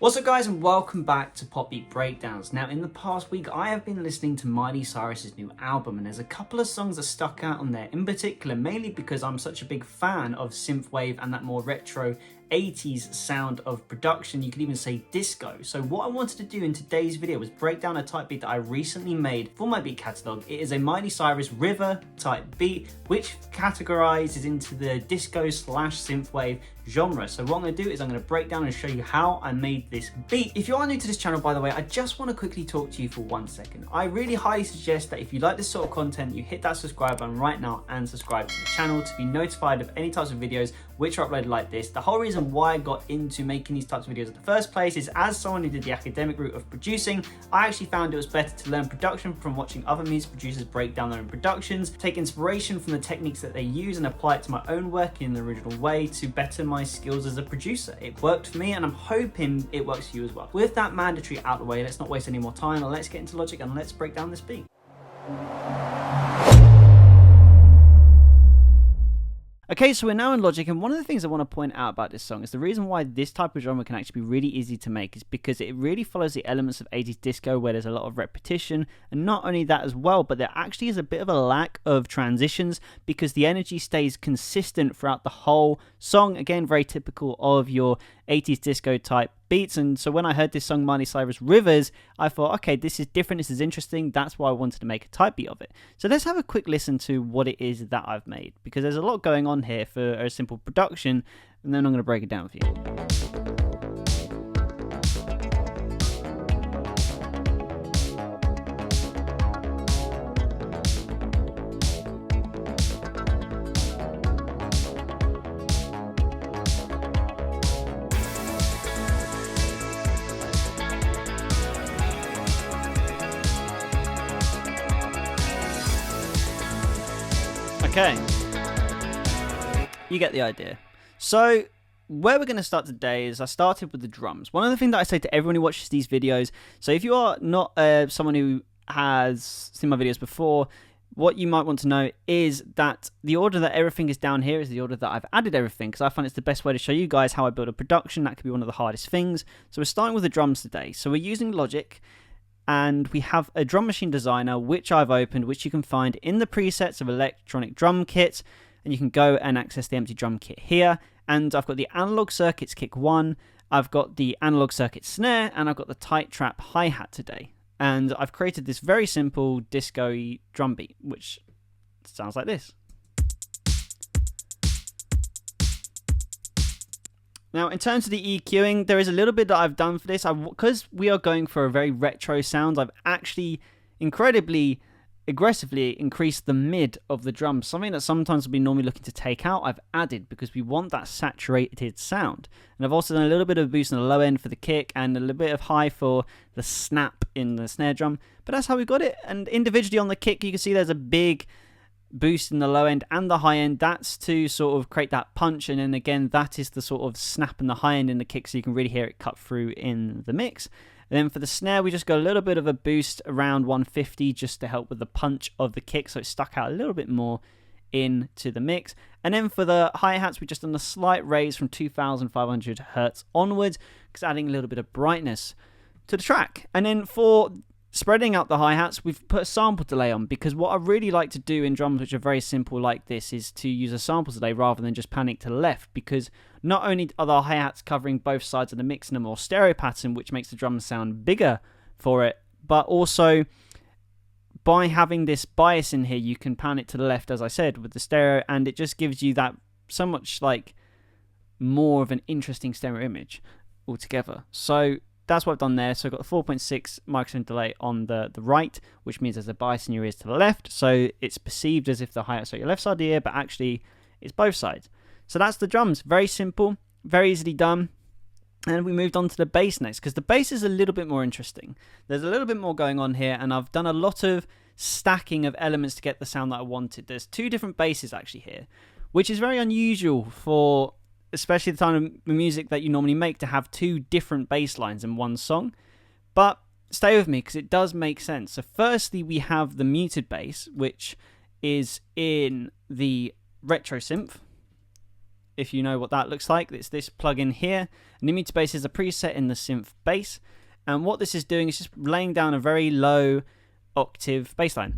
What's up guys, and welcome back to Pop Beat Breakdowns. Now in the past week I have been listening to Miley Cyrus's new album, and there's a couple of songs that stuck out on there in particular, mainly because I'm such a big fan of synthwave and that more retro 80s sound of production. You could even say disco. So what I wanted to do in today's video was break down a type beat that I recently made for my beat catalog. It is a Miley Cyrus River type beat, which categorizes into the disco slash synthwave genre. So what I'm going to do is I'm going to break down and show you how I made this beat. If you are new to this channel, by the way, I just want to quickly talk to you for 1 second. I really highly suggest that if you like this sort of content, you hit that subscribe button right now and subscribe to the channel to be notified of any types of videos which are uploaded like this. The whole reason why I got into making these types of videos in the first place is, as someone who did the academic route of producing, I actually found it was better to learn production from watching other music producers break down their own productions, take inspiration from the techniques that they use and apply it to my own work in the original way to better my skills as a producer. It worked for me and I'm hoping it works for you as well. With that mandatory out of the way, let's not waste any more time and let's get into Logic and let's break down this beat. Okay, so we're now in Logic, and one of the things I want to point out about this song is the reason why this type of genre can actually be really easy to make is because it really follows the elements of 80s disco, where there's a lot of repetition, and not only that as well, but there actually is a bit of a lack of transitions because the energy stays consistent throughout the whole song. Again, very typical of your 80s disco type beats. And so when I heard this song Miley Cyrus Rivers, I thought, okay, this is different, this is interesting. That's why I wanted to make a type beat of it. So let's have a quick listen to what it is that I've made, because there's a lot going on here for a simple production, and then I'm going to break it down for you. Okay, you get the idea. So where we're going to start today is I started with the drums. One of the things that I say to everyone who watches these videos, so if you are not someone who has seen my videos before, what you might want to know is that the order that everything is down here is the order that I've added everything, because I find it's the best way to show you guys how I build a production. That could be one of the hardest things. So we're starting with the drums today. So we're using Logic, and we have a drum machine designer which I've opened, which you can find in the presets of electronic drum kits, and you can go and access the empty drum kit here. And I've got the analog circuits kick 1, I've got the analog circuit snare, and I've got the tight trap hi-hat today. And I've created this very simple disco-y drum beat, which sounds like this. Now, in terms of the EQing, there is a little bit that I've done for this. Because we are going for a very retro sound, I've actually incredibly aggressively increased the mid of the drum. Something that sometimes we'll be normally looking to take out, I've added because we want that saturated sound. And I've also done a little bit of boost on the low end for the kick and a little bit of high for the snap in the snare drum. But that's how we got it. And individually on the kick, you can see there's a big boost in the low end and the high end. That's to sort of create that punch, and then again that is the sort of snap in the high end in the kick, so you can really hear it cut through in the mix. And then for the snare, we just got a little bit of a boost around 150 just to help with the punch of the kick, so it stuck out a little bit more into the mix. And then for the hi-hats, we just done a slight raise from 2500 hertz onwards, because adding a little bit of brightness to the track. And then for spreading out the hi-hats, we've put a sample delay on, because what I really like to do in drums which are very simple like this is to use a sample delay rather than just panic to the left, because not only are the hi-hats covering both sides of the mix in a more stereo pattern, which makes the drum sound bigger for it, but also by having this bias in here, you can pan it to the left, as I said, with the stereo, and it just gives you that so much like more of an interesting stereo image altogether. So that's what I've done there. So I've got the 4.6 microsecond delay on the right, which means there's a bias in your ears to the left. So it's perceived as if the hi-hats are your left side of the ear, but actually it's both sides. So that's the drums. Very simple, very easily done. And we moved on to the bass next, because the bass is a little bit more interesting. There's a little bit more going on here, and I've done a lot of stacking of elements to get the sound that I wanted. There's 2 different basses actually here, which is very unusual for especially the kind of music that you normally make, to have 2 different bass lines in one song. But stay with me, because it does make sense. So firstly, we have the muted bass, which is in the retro synth. if you know what that looks like. It's this plugin here. And Immutibase is a preset in the synth bass. And what this is doing is just laying down a very low octave bass line.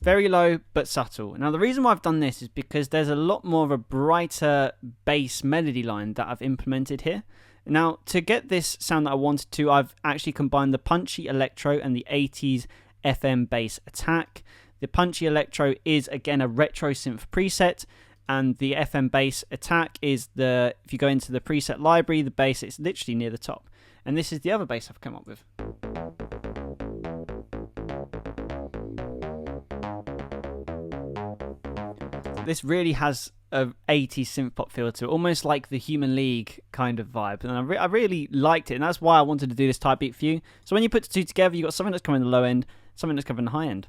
Very low, but subtle. Now, the reason why I've done this is because there's a lot more of a brighter bass melody line that I've implemented here. Now, to get this sound that I wanted to, I've actually combined the punchy electro and the 80s FM bass attack. The punchy electro is, again, a retro synth preset, and the FM bass attack is the, if you go into the preset library, the bass, it's literally near the top. And this is the other bass I've come up with. This really has a 80s synth pop feel to it, almost like the Human League kind of vibe, and I really liked it, and that's why I wanted to do this type beat for you. So when you put the two together, you've got something that's coming in the low end, something that's coming in the high end.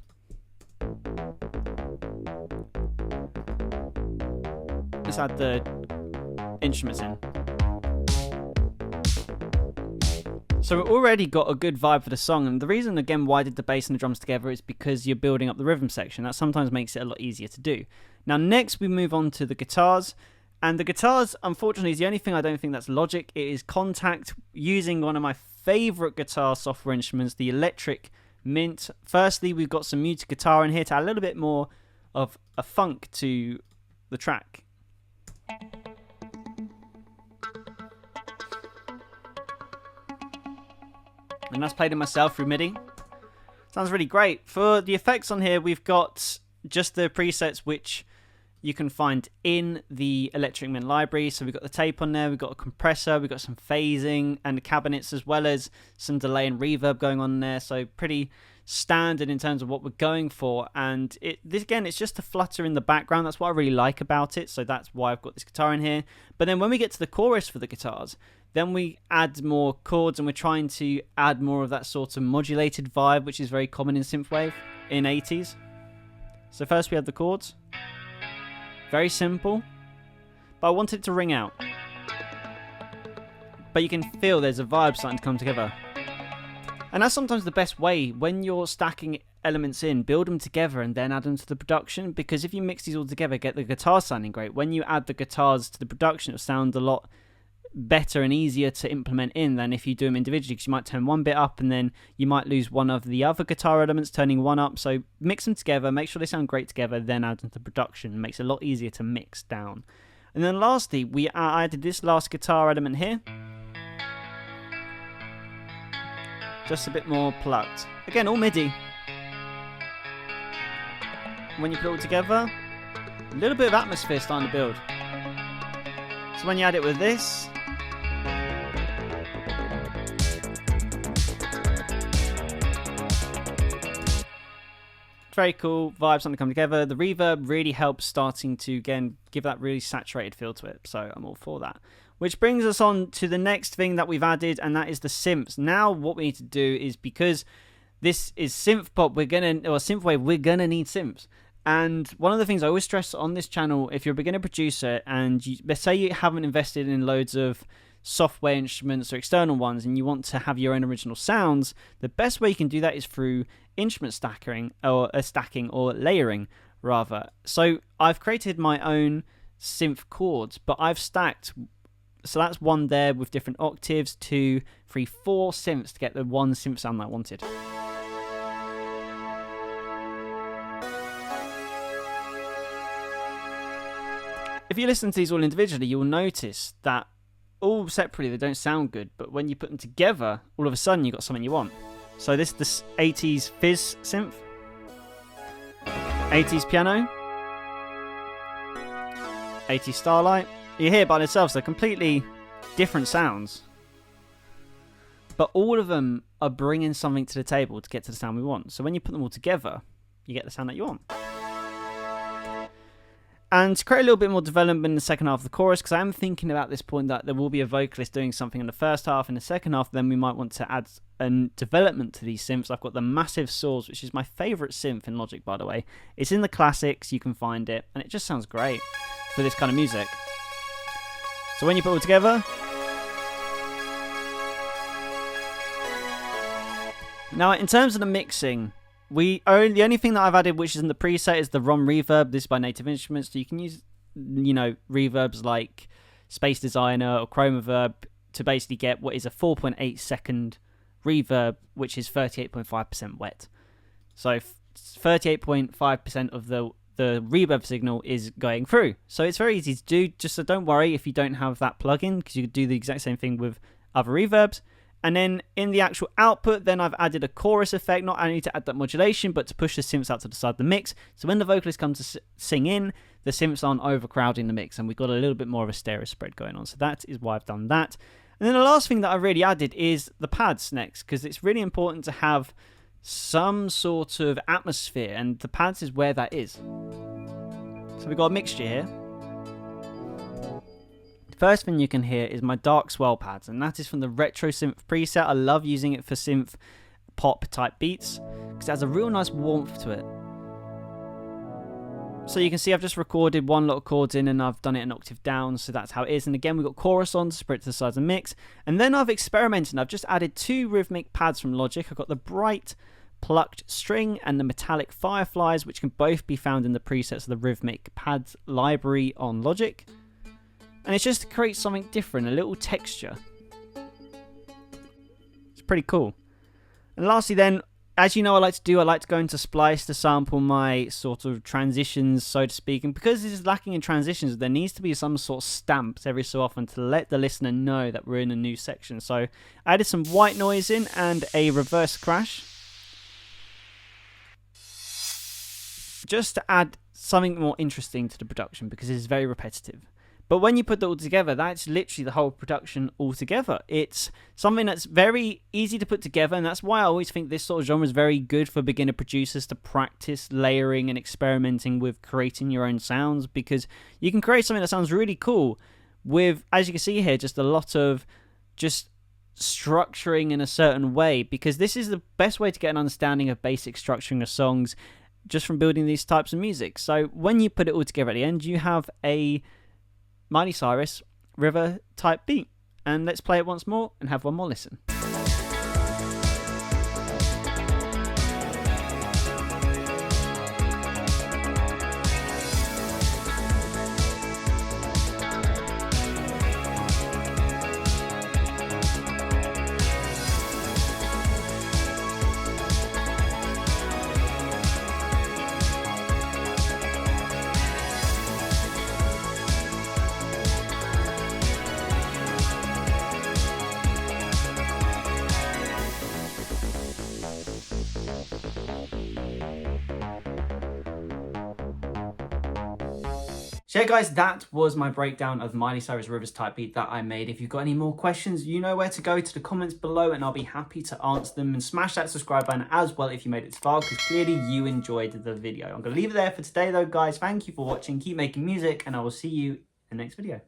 Let's add the instruments in. So we've already got a good vibe for the song, and the reason, again, why I did the bass and the drums together is because you're building up the rhythm section. That sometimes makes it a lot easier to do. Now, next we move on to the guitars, and the guitars, unfortunately, is the only thing I don't think that's Logic. It is Kontakt, using one of my favourite guitar software instruments, the Electric Mint. Firstly, we've got some muted guitar in here to add a little bit more of a funk to the track. And that's played in myself through MIDI. Sounds really great. For the effects on here, we've got just the presets which you can find in the Electric Mint library. So we've got the tape on there, we've got a compressor, we've got some phasing and the cabinets, as well as some delay and reverb going on there. So pretty standard in terms of what we're going for. And this again, it's just a flutter in the background. That's what I really like about it. So that's why I've got this guitar in here. But then when we get to the chorus for the guitars, then we add more chords, and we're trying to add more of that sort of modulated vibe, which is very common in synthwave in 80s. So first we have the chords. Very simple, but I wanted it to ring out. But you can feel there's a vibe starting to come together. And that's sometimes the best way when you're stacking elements in, build them together and then add them to the production, because if you mix these all together, get the guitar sounding great. When you add the guitars to the production, it'll sound a lot better and easier to implement in than if you do them individually, because you might turn one bit up and then you might lose one of the other guitar elements turning one up. So mix them together, make sure they sound great together, then add them to production. It makes it a lot easier to mix down. And then lastly, we added this last guitar element here, just a bit more plucked. Again, all MIDI. When you put it all together, a little bit of atmosphere starting to build. So when you add it with this, very cool vibe, something to come together. The reverb really helps starting to, again, give that really saturated feel to it. So I'm all for that. Which brings us on to the next thing that we've added, and that is the synths. Now what we need to do is, because this is synth pop, or synthwave, we're gonna need synths. And one of the things I always stress on this channel, if you're a beginner producer and let's say you haven't invested in loads of software instruments or external ones and you want to have your own original sounds, the best way you can do that is through instrument stacking or layering rather. So I've created my own synth chords, but I've stacked, so that's one there with different octaves, 2, 3, 4 synths to get the one synth sound that I wanted. If you listen to these all individually, you'll notice that all separately they don't sound good, but when you put them together, all of a sudden you've got something you want. So this 80s fizz synth, 80s piano, 80s starlight. You hear it by themselves, they're completely different sounds, but all of them are bringing something to the table to get to the sound we want. So when you put them all together, you get the sound that you want. And to create a little bit more development in the second half of the chorus, because I am thinking about this point that there will be a vocalist doing something in the first half. In the second half, then we might want to add a development to these synths. I've got the Massive Source, which is my favourite synth in Logic, by the way. It's in the classics, you can find it, and it just sounds great for this kind of music. So when you put it all together, now in terms of the mixing, the only thing that I've added, which is in the preset, is the ROM reverb. This is by Native Instruments, so you can use, reverbs like Space Designer or Chromaverb to basically get what is a 4.8 second reverb, which is 38.5% wet. So 38.5% of the reverb signal is going through. So it's very easy to do. Just so don't worry if you don't have that plugin, because you could do the exact same thing with other reverbs. And then in the actual output, then I've added a chorus effect, not only to add that modulation, but to push the synths out to the side of the mix. So when the vocalist comes to sing in, the synths aren't overcrowding the mix, and we've got a little bit more of a stereo spread going on. So that is why I've done that. And then the last thing that I've really added is the pads next, because it's really important to have some sort of atmosphere, and the pads is where that is. So we've got a mixture here. First thing you can hear is my dark swell pads, and that is from the Retro Synth preset. I love using it for synth pop type beats because it has a real nice warmth to it. So you can see I've just recorded one lot of chords in and I've done it an octave down, so that's how it is. And again, we've got chorus on to spread to the sides of the mix. And then I've experimented. I've just added 2 rhythmic pads from Logic. I've got the bright plucked string and the metallic fireflies, which can both be found in the presets of the rhythmic pads library on Logic. And it's just to create something different, a little texture. It's pretty cool. And lastly then, as you know I like to go into Splice to sample my sort of transitions, so to speak. And because this is lacking in transitions, there needs to be some sort of stamps every so often to let the listener know that we're in a new section. So I added some white noise in and a reverse crash, just to add something more interesting to the production, because it is very repetitive. But when you put that all together, that's literally the whole production all together. It's something that's very easy to put together, and that's why I always think this sort of genre is very good for beginner producers to practice layering and experimenting with creating your own sounds, because you can create something that sounds really cool with, as you can see here, just a lot of just structuring in a certain way, because this is the best way to get an understanding of basic structuring of songs just from building these types of music. So when you put it all together at the end, you have a Miley Cyrus river type beat. And let's play it once more and have one more listen. So yeah guys, that was my breakdown of Miley Cyrus Rivers type beat that I made. If you've got any more questions, you know where to go, to the comments below, and I'll be happy to answer them. And smash that subscribe button as well if you made it this far, because clearly you enjoyed the video. I'm going to leave it there for today though guys. Thank you for watching, keep making music, and I will see you in the next video.